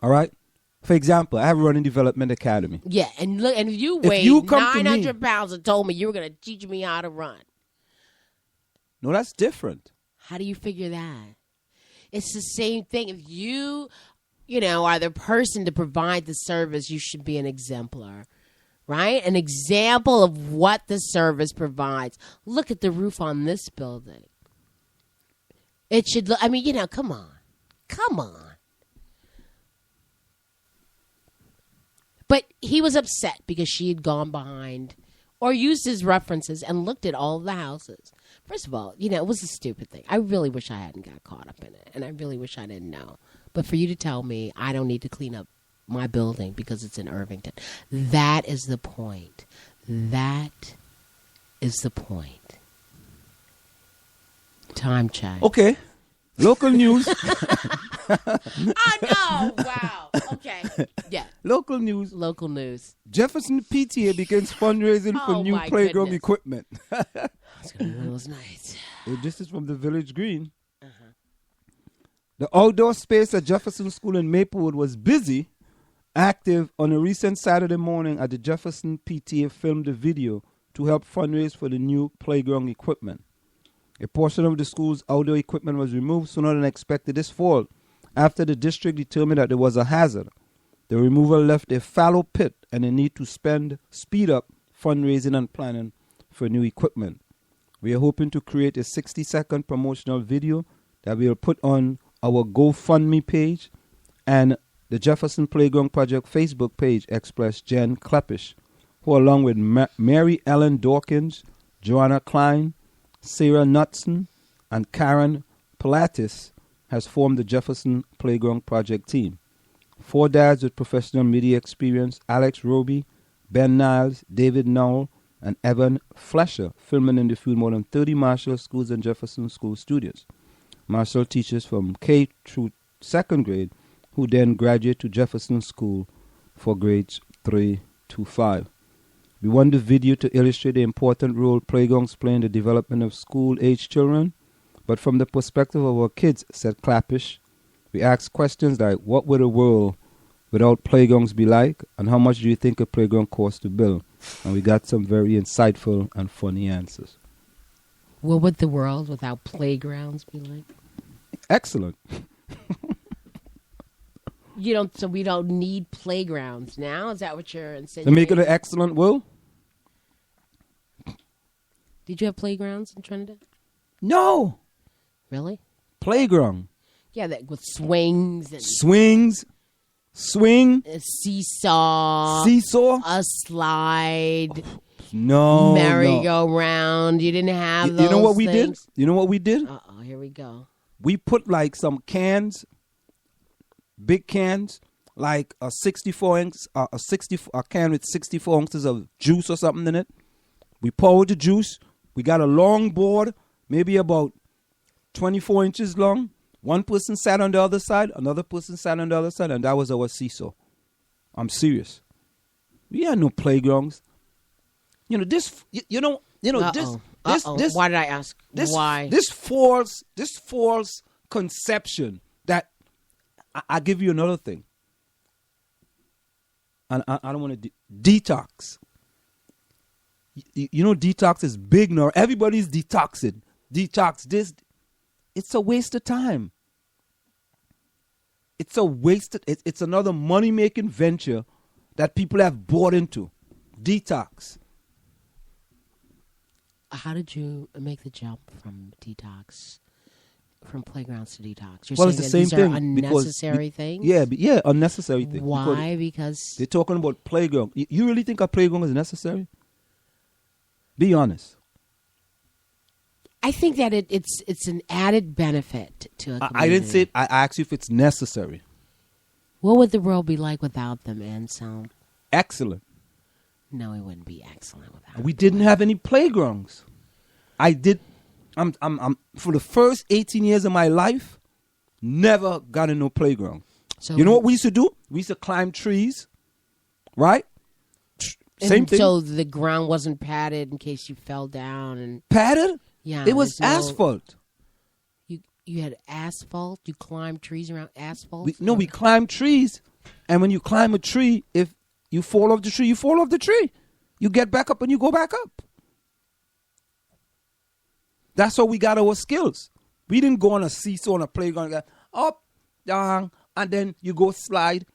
All right. For example, I have a running development academy. Yeah, and look, and if you weighed 900 pounds and told me you were going to teach me how to run. No, that's different. How do you figure that? It's the same thing. If you are the person to provide the service, you should be an exemplar, right? An example of what the service provides. Look at the roof on this building. It should look, come on. Come on. But he was upset because she had gone behind or used his references and looked at all of the houses. First of all, it was a stupid thing. I really wish I hadn't got caught up in it, and I really wish I didn't know. But for you to tell me I don't need to clean up my building because it's in Irvington, that is the point. That is the point. Time check. Okay. Local news. Oh, no. Wow. Okay. Yeah. Local news. Local news. Jefferson PTA begins fundraising for new playground equipment. It's going to be one of those nights. This is from the Village Green. Uh-huh. The outdoor space at Jefferson School in Maplewood was busy, active. On a recent Saturday morning at the Jefferson PTA filmed a video to help fundraise for the new playground equipment. A portion of the school's outdoor equipment was removed sooner than expected this fall after the district determined that there was a hazard. The removal left a fallow pit and a need to speed up fundraising and planning for new equipment. We are hoping to create a 60-second promotional video that we will put on our GoFundMe page and the Jefferson Playground Project Facebook page, expressed Jen Kleppish, who along with Mary Ellen Dawkins, Joanna Klein, Sarah Knudsen, and Karen Pilatis has formed the Jefferson Playground Project team. 4 dads with professional media experience, Alex Roby, Ben Niles, David Nowell, and Evan Flesher, filming in the field more than 30 Marshall schools and Jefferson School studios. Marshall teachers from K through 2nd grade who then graduate to Jefferson School for grades 3 to 5. We want the video to illustrate the important role playgrounds play in the development of school-age children, but from the perspective of our kids, said Clappish. We asked questions like, what would a world without playgrounds be like, and how much do you think a playground costs to build? And we got some very insightful and funny answers. What would the world without playgrounds be like? Excellent. So we don't need playgrounds now? Is that what you're insinuating? To make it an excellent world? Did you have playgrounds in Trinidad? No. Really? Playground. Yeah, with swings. And Swing. A seesaw. A slide. No. Merry-go-round. You didn't have those You know what we things? did? You know what we did? Uh-oh, here we go. We put like some cans, big cans, like a 64-ounce, a can with 64 ounces of juice or something in it. We poured the juice. We got a long board, maybe about 24 inches long. One person sat on the other side, another person sat on the other side, and that was our seesaw. I'm serious. We had no playgrounds. This. Why did I ask? Why? This false conception that I give you another thing, and I don't want to detox. Detox is big now. Everybody's detoxing. Detox this. It's a waste of time. It's a waste. It's another money-making venture that people have bought into. Detox. How did you make the jump from detox, from playgrounds to detox? You're saying it's the same these are thing. Unnecessary things? Yeah, unnecessary things. Why? Because they're talking about playground. You really think a playground is necessary? Be honest. I think that it's an added benefit to a community. I didn't say it. I asked you if it's necessary. What would the world be like without them, Anselm? Excellent. No, it wouldn't be excellent without them. We didn't have any playgrounds. I'm for the first 18 years of my life, never got in no playground. So you know what we used to do? We used to climb trees, right? Same thing. So the ground wasn't padded in case you fell down and padded? Yeah, it was asphalt. You had asphalt. You climbed trees around asphalt. We climbed trees And when you climb a tree, if you fall off the tree, you fall off the tree. You get back up and you go back up. That's how we got our skills. We didn't go on a seesaw on a playground, go up, down, and then you go slide.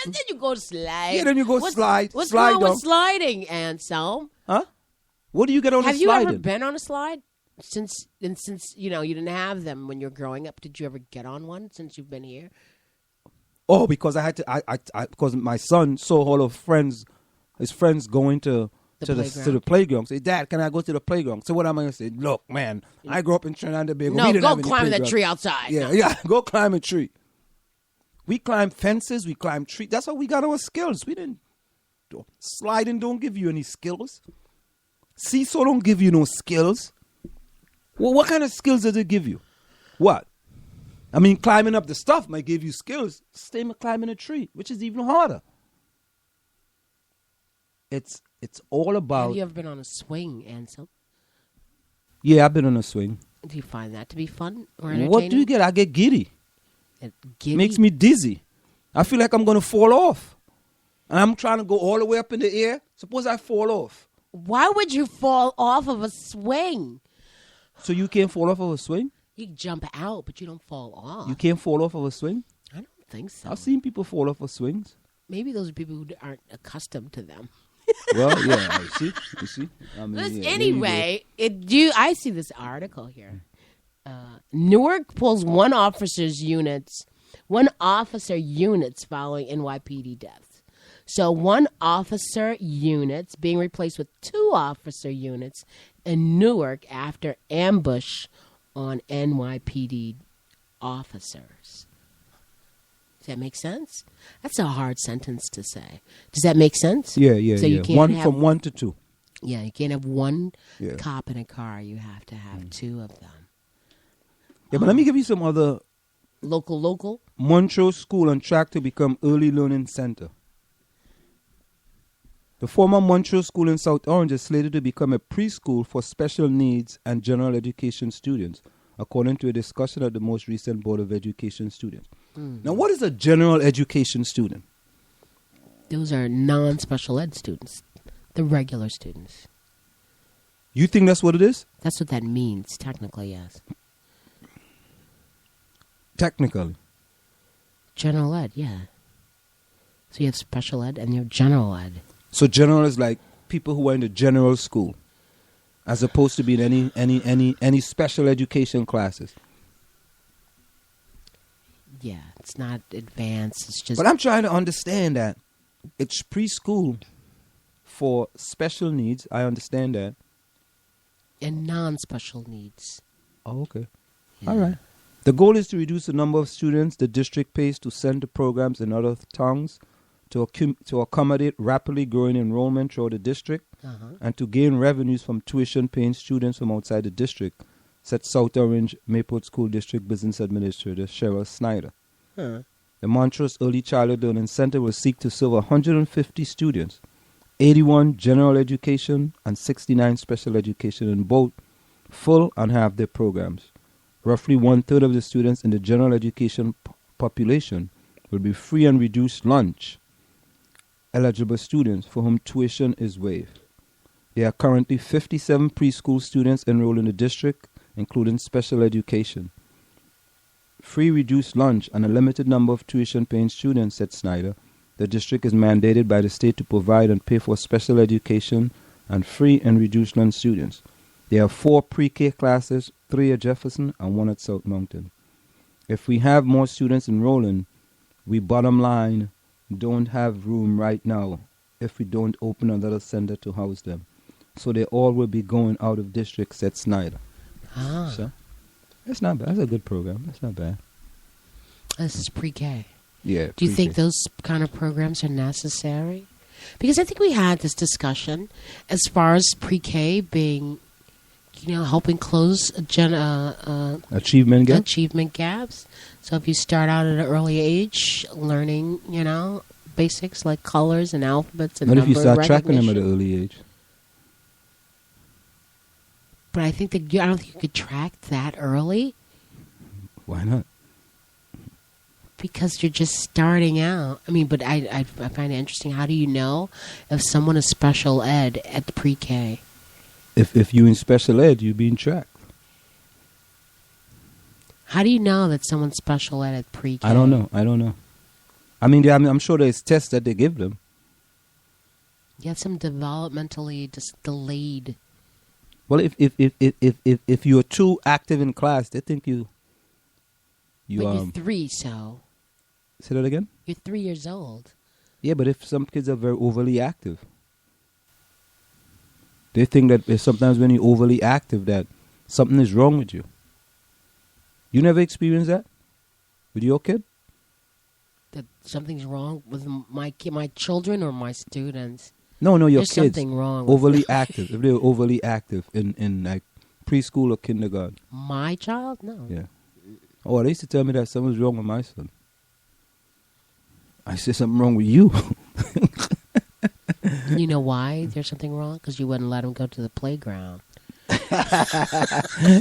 And then you go slide. Yeah, then you go slide. What's slide wrong down. with sliding, Anselm? Huh? What do you get on Have the you sliding? ever been on a slide? Since you didn't have them when you were growing up, did you ever get on one since you've been here? Oh, because I had to. Because my son saw all of his friends going to the playground. Say, Dad, can I go to the playground? So what am I going to say? Look, man, I grew up in Trinidad and Tobago. No, we didn't go have any climb that playground. tree outside. Yeah, No. yeah, go climb a tree. We climbed fences. We climbed trees. That's how we got our skills. We didn't. Sliding don't give you any skills. Seesaw don't give you no skills. Well, what kind of skills does it give you? What? I mean, climbing up the stuff might give you skills. Same with climbing a tree, which is even harder. It's all about. Have you ever been on a swing, Ansel? Yeah, I've been on a swing. Do you find that to be fun or entertaining? What do you get? I get giddy. Giddy? Makes me dizzy. I feel like I'm going to fall off. And I'm trying to go all the way up in the air. Suppose I fall off. Why would you fall off of a swing? So you can't fall off of a swing? You jump out, but you don't fall off. You can't fall off of a swing? I don't think so. I've seen people fall off of swings. Maybe those are people who aren't accustomed to them. Well, yeah, you see. I mean, yeah, Anyway, I see this article here. Newark pulls one officer units following NYPD deaths. So one officer units being replaced with 2 officer units in Newark after ambush on NYPD officers. Does that make sense? That's a hard sentence to say. Does that make sense? Yeah. So you can't one have, from 1 to 2. Yeah, you can't have one Yeah. cop in a car. You have to have 2 of them. Yeah, but let me give you some other. Local. Montrose School on track to become early learning center. The former Montrose School in South Orange is slated to become a preschool for special needs and general education students, according to a discussion at the most recent Board of Education students. Now, what is a general education student? Those are non-special ed students, the regular students. You think that's what it is? That's what that means, technically, yes. Technically. General ed, yeah. So you have special ed and you have general ed. So general is like people who are in the general school, as opposed to being any special education classes. Yeah, it's not advanced. It's just. But I'm trying to understand that it's preschool for special needs. I understand that. And non-special needs. Oh, okay. Yeah. All right. The goal is to reduce the number of students the district pays to send to programs in other towns to accommodate rapidly growing enrollment throughout the district and to gain revenues from tuition-paying students from outside the district, said South Orange Maplewood School District Business Administrator Cheryl Snyder. The Montrose Early Childhood Learning Center will seek to serve 150 students, 81 general education and 69 special education in both full and half-day programs. Roughly 1/3 of the students in the general education population will be free and reduced lunch eligible students for whom tuition is waived. There are currently 57 preschool students enrolled in the district, including special education. Free reduced lunch and a limited number of tuition-paying students, said Snyder. The district is mandated by the state to provide and pay for special education and free and reduced lunch students. There are 4 pre-K classes, 3 at Jefferson and 1 at South Mountain. If we have more students enrolling, we bottom line don't have room right now if we don't open another center to house them. So they all will be going out of district, said Snyder. So that's not bad. That's a good program. That's not bad. This is pre-K. Yeah. Do you think those kind of programs are necessary? Because I think we had this discussion as far as pre-K being, helping close achievement gaps? Achievement gaps. So if you start out at an early age learning, basics like colors and alphabets and what number if you start tracking them recognition. at an early age? But I think I don't think you could track that early. Why not? Because you're just starting out. I mean, but I find it interesting. How do you know if someone is special ed at the pre-K? If you in special ed, you being tracked. How do you know that someone's special ed at pre-K? I don't know. I mean, I'm sure there's tests that they give them. You have some developmentally delayed. Well, if you're too active in class, they think you. But you're 3, so. Say that again? You're 3 years old. Yeah, but if some kids are very overly active, they think that sometimes when you're overly active that something is wrong with you. You never experienced that with your kid? That something's wrong with my children or my students? No, your There's kids. Something wrong. Overly active. If they're overly active in like preschool or kindergarten. My child? No. Yeah. Oh, they used to tell me that something's wrong with my son. I said something wrong with you. You know why there's something wrong? Because you wouldn't let him go to the playground.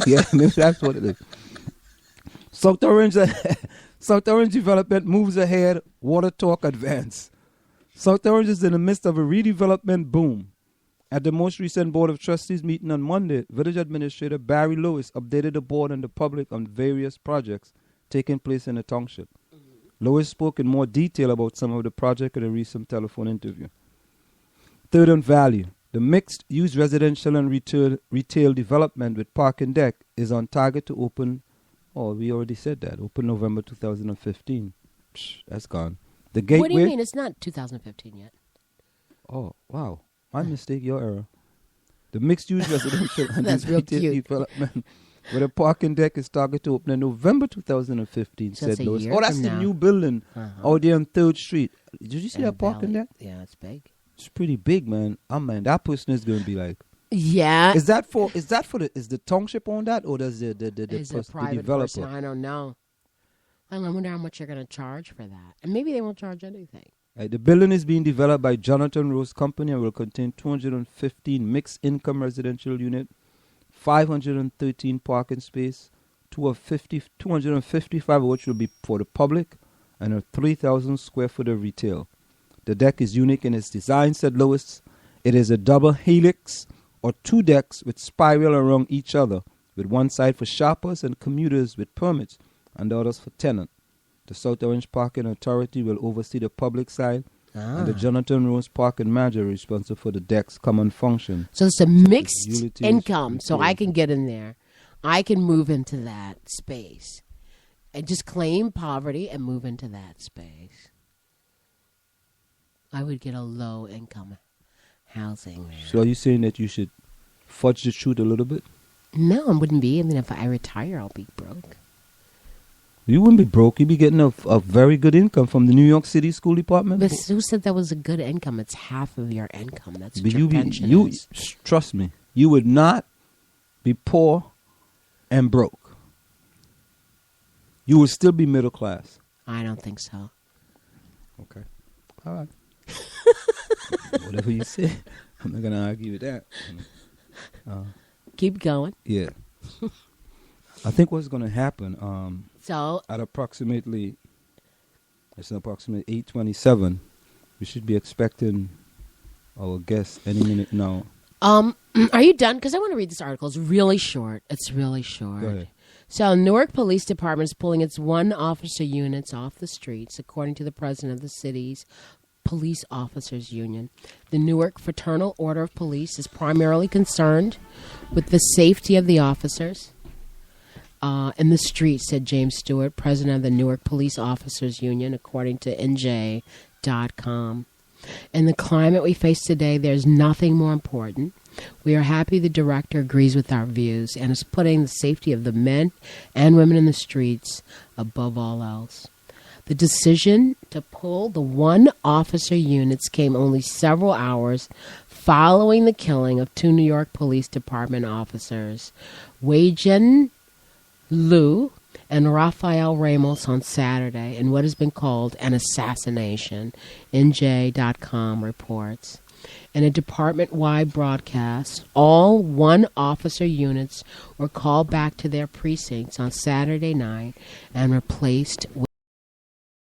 Yeah, maybe that's what it is. South Orange development moves ahead. Water talk advance. South Orange is in the midst of a redevelopment boom. At the most recent Board of Trustees meeting on Monday, Village Administrator Barry Lewis updated the board and the public on various projects taking place in the township. Lewis spoke in more detail about some of the projects in a recent telephone interview. Third on value. The mixed-use residential and retail development with park and deck is on target to open, we already said that, open November 2015. That's gone. The gateway. What do you mean? It's not 2015 yet. Oh, wow. My mistake, your error. The mixed-use residential and retail development with a parking deck is targeted to open in November 2015, So said it's a Lewis. year Oh, that's from the now. new building out there on 3rd Street. Did you see that parking deck? Yeah, it's big. It's pretty big, man. That person is going to be like. Yeah. Is the township on that, or does the private developer? person? I don't know. I wonder how much you're going to charge for that. And maybe they won't charge anything. The building is being developed by Jonathan Rose Company and will contain 215 mixed-income residential unit, 513 parking space, 255 of which will be for the public, and a 3,000 square foot of retail. The deck is unique in its design, said Lewis. It is a double helix or 2 decks with spiral around each other, with one side for shoppers and commuters with permits and the others for tenants. The South Orange Parking Authority will oversee the public side, and the Jonathan Rose Parking Manager is responsible for the deck's common function. So it's a mixed income, so I can get in there. I can move into that space and just claim poverty and move into that space. I would get a low income housing there. So are you saying that you should fudge the truth a little bit? No, I wouldn't be. I mean, if I retire, I'll be broke. You wouldn't be broke. You'd be getting a very good income from the New York City School Department. But who said that was a good income? It's half of your income. That's what but your pension is. Trust me, you would not be poor and broke. You would still be middle class. I don't think so. Okay. All right. Whatever you say. I'm not going to argue with that. Keep going. Yeah. I think what's going to happen at approximately 8:27, we should be expecting our guest any minute now. Are you done? Because I want to read this article. It's really short. Go ahead. So Newark Police Department is pulling its 1 officer units off the streets, according to the president of the city's Police Officers Union. The Newark Fraternal Order of Police is primarily concerned with the safety of the officers in the streets, said James Stewart, president of the Newark Police Officers Union, according to NJ.com. In the climate we face today, there's nothing more important. We are happy the director agrees with our views and is putting the safety of the men and women in the streets above all else. The decision to pull the 1 officer units came only several hours following the killing of 2 New York Police Department officers, Wei-Jin Liu and Rafael Ramos, on Saturday in what has been called an assassination, NJ.com reports. In a department-wide broadcast, all 1 officer units were called back to their precincts on Saturday night and replaced with